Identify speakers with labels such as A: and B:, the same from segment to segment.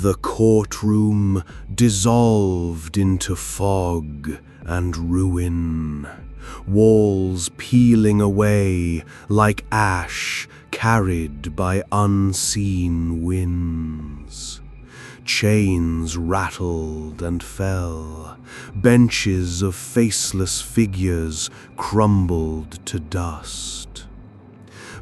A: The courtroom dissolved into fog and ruin, walls peeling away like ash carried by unseen winds. Chains rattled and fell, benches of faceless figures crumbled to dust.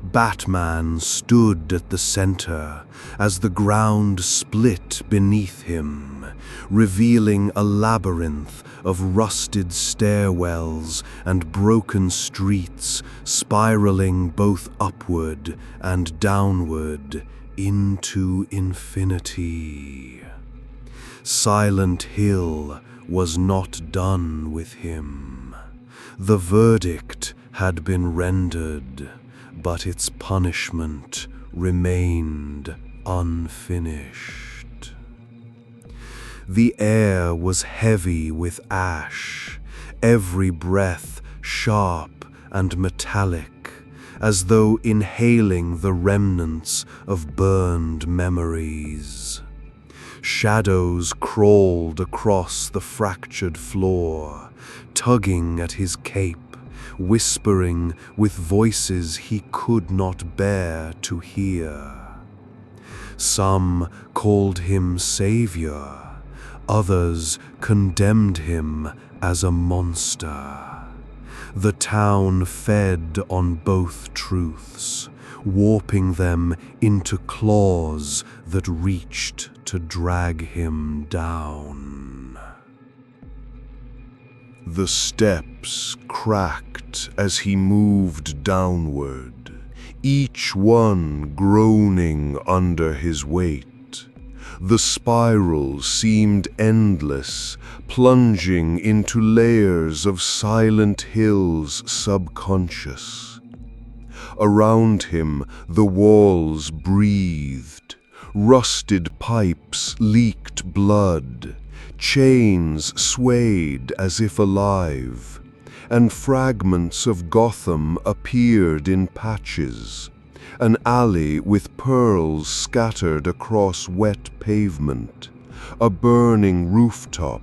A: Batman stood at the center as the ground split beneath him, revealing a labyrinth of rusted stairwells and broken streets spiraling both upward and downward into infinity. Silent Hill was not done with him. The verdict had been rendered, but its punishment remained unfinished. The air was heavy with ash, every breath sharp and metallic, as though inhaling the remnants of burned memories. Shadows crawled across the fractured floor, tugging at his cape, whispering with voices he could not bear to hear. Some called him savior, others condemned him as a monster. The town fed on both truths, warping them into claws that reached to drag him down. The steps cracked as he moved downward, each one groaning under his weight. The spiral seemed endless, plunging into layers of Silent Hill's subconscious. Around him, the walls breathed. Rusted pipes leaked blood. Chains swayed as if alive, and fragments of Gotham appeared in patches. An alley with pearls scattered across wet pavement, a burning rooftop,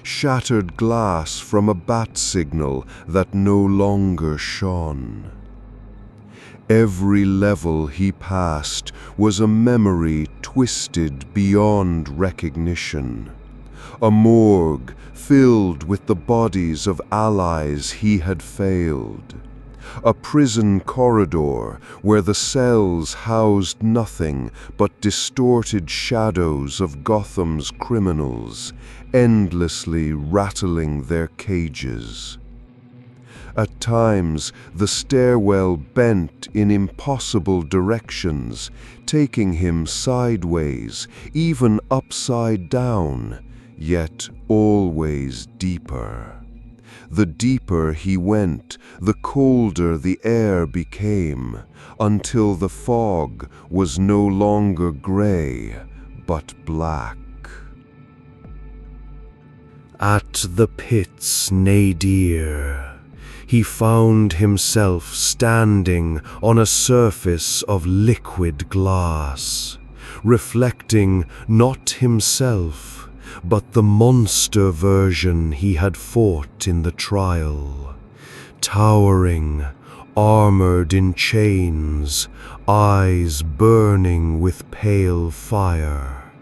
A: shattered glass from a bat signal that no longer shone. Every level he passed was a memory twisted beyond recognition. A morgue filled with the bodies of allies he had failed. A prison corridor where the cells housed nothing but distorted shadows of Gotham's criminals, endlessly rattling their cages. At times, the stairwell bent in impossible directions, taking him sideways, even upside down, yet always deeper. The deeper he went, the colder the air became, until the fog was no longer gray, but black. At the pit's nadir, he found himself standing on a surface of liquid glass, reflecting not himself, but the monster version he had fought in the trial, towering, armored in chains, eyes burning with pale fire.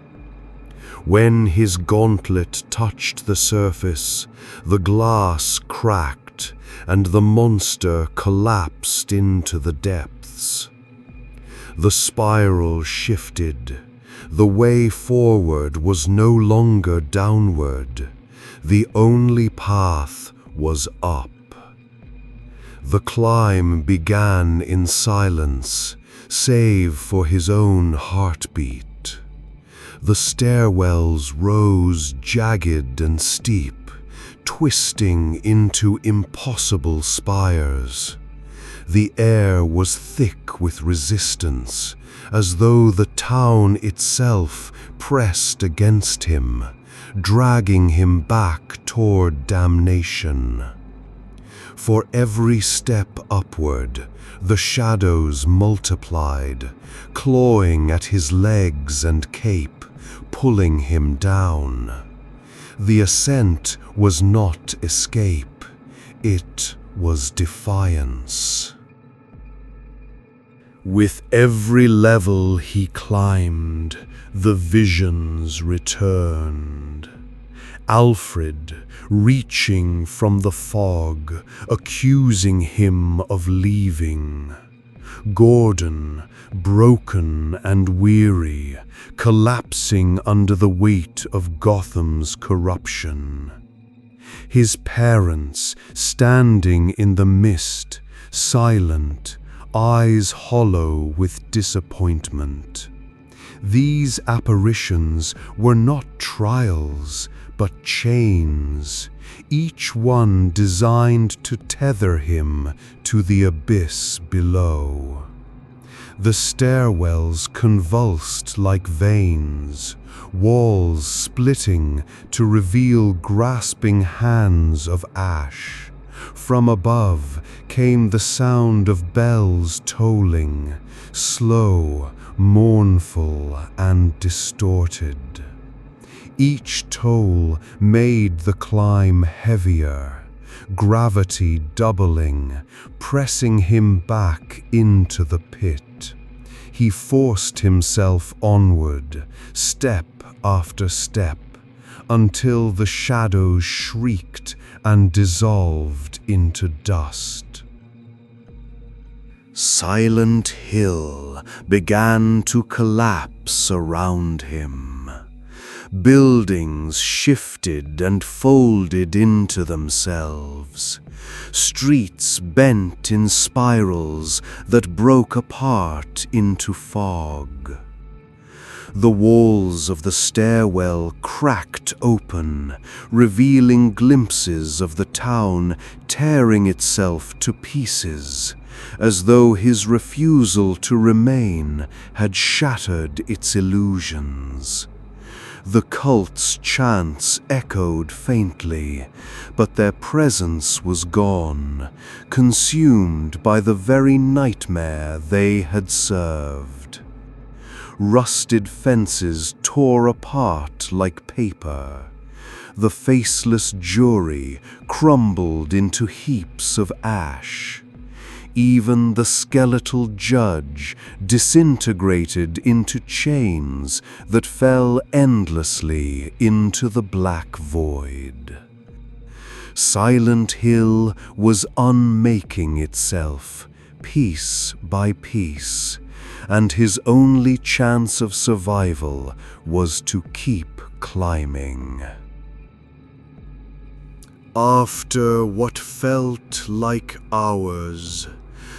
A: When his gauntlet touched the surface, the glass cracked, and the monster collapsed into the depths. The spiral shifted. The way forward was no longer downward. The only path was up. The climb began in silence, save for his own heartbeat. The stairwells rose jagged and steep, twisting into impossible spires. The air was thick with resistance, as though the town itself pressed against him, dragging him back toward damnation. For every step upward, the shadows multiplied, clawing at his legs and cape, pulling him down. The ascent was not escape, it was defiance. With every level he climbed, the visions returned. Alfred, reaching from the fog, accusing him of leaving. Gordon, broken and weary, collapsing under the weight of Gotham's corruption. His parents standing in the mist, silent, eyes hollow with disappointment. These apparitions were not trials, but chains, each one designed to tether him to the abyss below. The stairwells convulsed like veins, walls splitting to reveal grasping hands of ash. From above came the sound of bells tolling, slow, mournful, and distorted. Each toll made the climb heavier, gravity doubling, pressing him back into the pit. He forced himself onward, step after step, until the shadows shrieked and dissolved into dust. Silent Hill began to collapse around him. Buildings shifted and folded into themselves. Streets bent in spirals that broke apart into fog. The walls of the stairwell cracked open, revealing glimpses of the town tearing itself to pieces, as though his refusal to remain had shattered its illusions. The cult's chants echoed faintly, but their presence was gone, consumed by the very nightmare they had served. Rusted fences tore apart like paper. The faceless jury crumbled into heaps of ash. Even the skeletal judge disintegrated into chains that fell endlessly into the black void. Silent Hill was unmaking itself, piece by piece, and his only chance of survival was to keep climbing. After what felt like hours,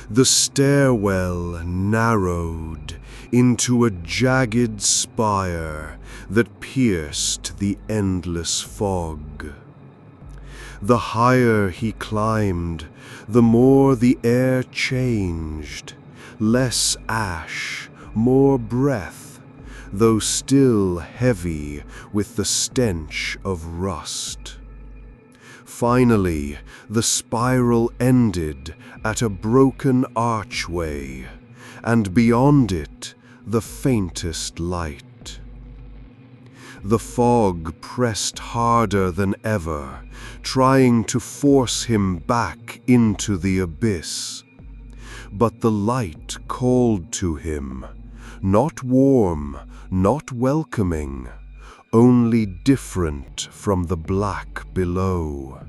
A: the stairwell narrowed into a jagged spire that pierced the endless fog. The higher he climbed, the more the air changed, less ash, more breath, though still heavy with the stench of rust. Finally, the spiral ended at a broken archway, and beyond it, the faintest light. The fog pressed harder than ever, trying to force him back into the abyss. But the light called to him, not warm, not welcoming, only different from the black below.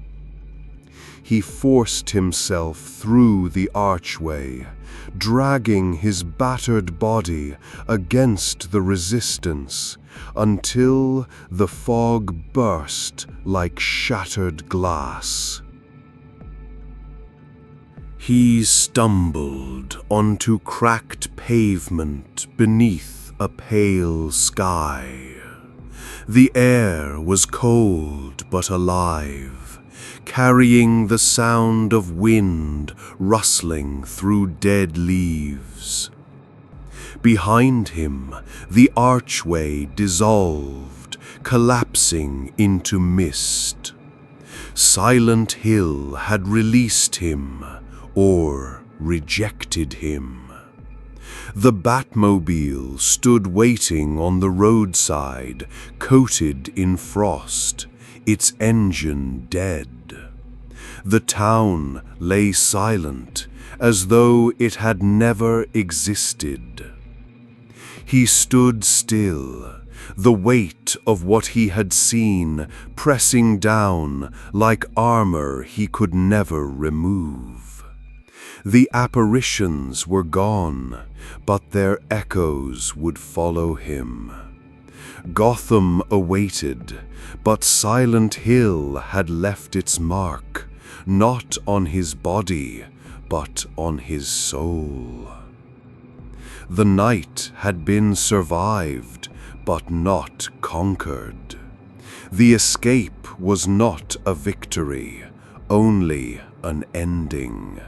A: He forced himself through the archway, dragging his battered body against the resistance until the fog burst like shattered glass. He stumbled onto cracked pavement beneath a pale sky. The air was cold but alive, carrying the sound of wind rustling through dead leaves. Behind him, the archway dissolved, collapsing into mist. Silent Hill had released him, or rejected him. The Batmobile stood waiting on the roadside, coated in frost, its engine dead. The town lay silent, as though it had never existed. He stood still, the weight of what he had seen pressing down like armor he could never remove. The apparitions were gone, but their echoes would follow him. Gotham awaited, but Silent Hill had left its mark, not on his body, but on his soul. The night had been survived, but not conquered. The escape was not a victory, only an ending.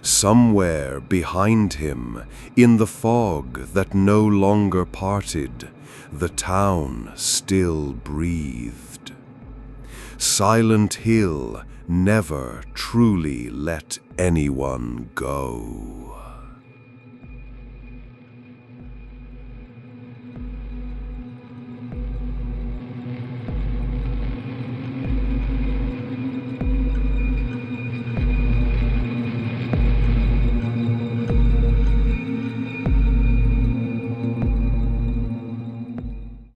A: Somewhere behind him, in the fog that no longer parted, the town still breathed. Silent Hill never truly let anyone go.